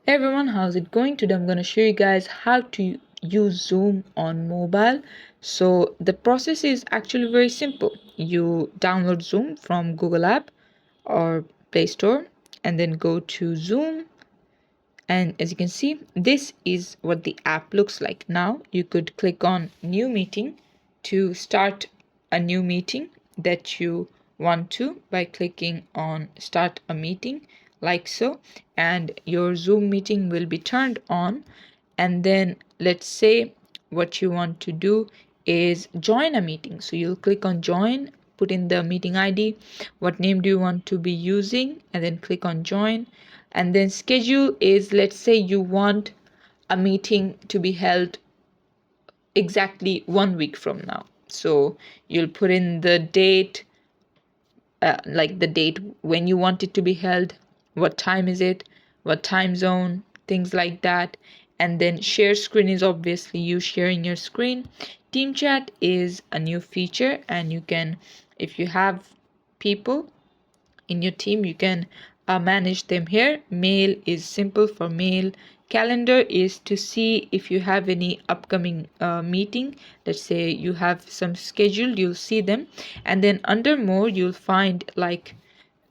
Hey everyone, how's it going? Today I'm going to show you guys how to use Zoom on mobile. So the process is actually very simple. You download Zoom from Google app or Play Store and then go to Zoom, and as you can see, this is what the app looks like. Now you could click on new meeting to start a new meeting that you want to by clicking on start a meeting like so, and your Zoom meeting will be turned on. And then let's say what you want to do is join a meeting, so you'll click on join, put in the meeting ID, what name do you want to be using, and then click on join. And then schedule is, let's say you want a meeting to be held exactly 1 week from now, so you'll put in the date, like the date when you want it to be held, what time is it, what time zone, things like that. And then share screen is obviously you sharing your screen. Team chat is a new feature, and you can, if you have people in your team, you can manage them here. Mail is simple for mail. Calendar is to see if you have any upcoming meeting. Let's say you have some scheduled, you'll see them. And then under more, you'll find like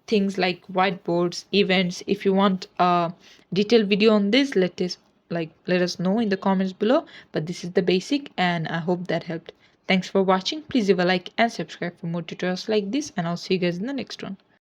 things like whiteboards, events. If you want a detailed video on this, let us know in the comments below. But this is the basic, and I hope that helped. Thanks for watching. Please leave a like and subscribe for more tutorials like this, and I'll see you guys in the next one.